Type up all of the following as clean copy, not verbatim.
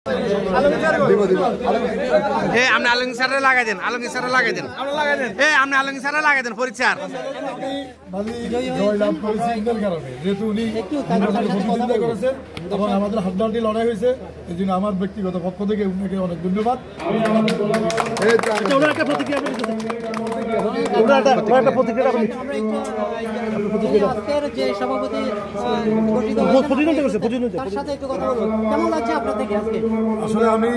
আপনি আলমগীর স্যারে লাগাই দেন, আলমগীর স্যারে লাগাই দেন, আপনি আলমগীর স্যারে লাগাই দেন পরীক্ষার। জয়লাভ করেছি ইন্টার কারণে, যেহেতু উনি প্রতিদ্বন্দ্বিতা করেছেন এবং আমাদের হাড্ডাহাড্ডি লড়াই হয়েছে, এই জন্য আমার ব্যক্তিগত পক্ষ থেকে উনাকে অনেক ধন্যবাদ। আসলে আমি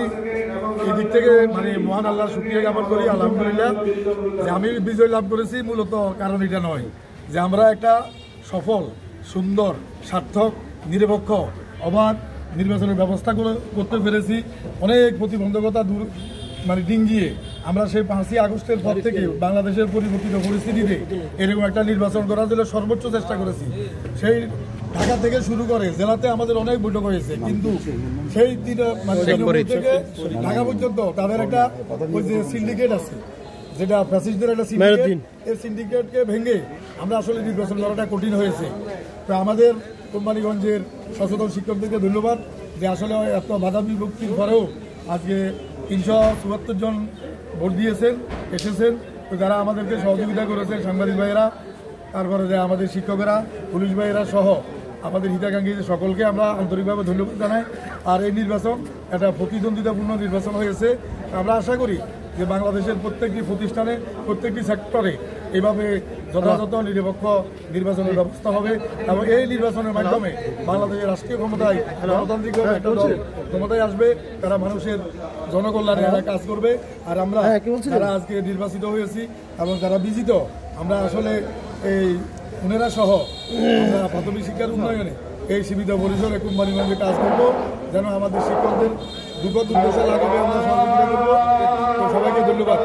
এই দিক থেকে মানে মহান আল্লাহর শুকরিয়া জ্ঞাপন করি, আলহামদুলিল্লাহ যে আমি বিজয় লাভ করেছি। মূলত কারণ এটা নয় যে আমরা একটা সফল, সুন্দর, সার্থক, নিরপেক্ষ, অবাধ নির্বাচনের ব্যবস্থা করতে পেরেছি। অনেক প্রতিবন্ধকতা দূর মানে ডিঙ্গিয়ে আমরা সেই 5ই আগস্টের পর থেকে বাংলাদেশের পরিবর্তিত পরিস্থিতিতে এরকম একটা নির্বাচন করার জন্য সর্বোচ্চ চেষ্টা করেছি। সেই ঢাকা থেকে শুরু করে জেলাতে আমাদের অনেক বৈঠক হয়েছে, কিন্তু সেই থেকে ঢাকা পর্যন্ত তাদের একটা ওই যে সিন্ডিকেট আছে, যেটা ফ্যাসিস্টদের একটা সিন্ডিকেট, এই সিন্ডিকেটকে ভেঙে আমরা আসলে নির্বাচন করাটা কঠিন হয়েছে। তো আমাদের কোম্পানিগঞ্জের সচেতন শিক্ষকদেরকে ধন্যবাদ যে আসলে এত বাধা বিভক্তির পরেও আজকে 374 জন ভোট দিয়েছেন, এসেছেন। তো যারা আমাদেরকে সহযোগিতা করেছেন, সাংবাদিক ভাইয়েরা, তারপরে যে আমাদের শিক্ষকেরা, পুলিশ ভাইয়েরা সহ আমাদের হিতাকাঙ্ক্ষী সকলকে আমরা আন্তরিকভাবে ধন্যবাদ জানাই। আর এই নির্বাচন একটা প্রতিদ্বন্দ্বিতাপূর্ণ নির্বাচন হয়েছে। আমরা আশা করি যে বাংলাদেশের প্রত্যেকটি প্রতিষ্ঠানে, প্রত্যেকটি সেক্টরে এভাবে যথাযথ নিরপেক্ষ নির্বাচনের ব্যবস্থা হবে এবং এই নির্বাচনের মাধ্যমে বাংলাদেশের রাষ্ট্রীয় ক্ষমতায় গণতান্ত্রিক একটা দল ক্ষমতায় আসবে, তারা মানুষের জনকল্যাণে কাজ করবে। আর আমরা যারা আজকে নির্বাচিত হয়েছি এবং যারা বিজিত, আমরা আসলে এই উনেরা সহ আমরা প্রাথমিক শিক্ষার উন্নয়নে এই সীমিত পরিসরে কোম্পানিগঞ্জে কাজ করবো, যেন আমাদের শিক্ষকদের দুর্দশা লাগাবে আমরা সহযোগিতা করবো। তো সবাইকে ধন্যবাদ।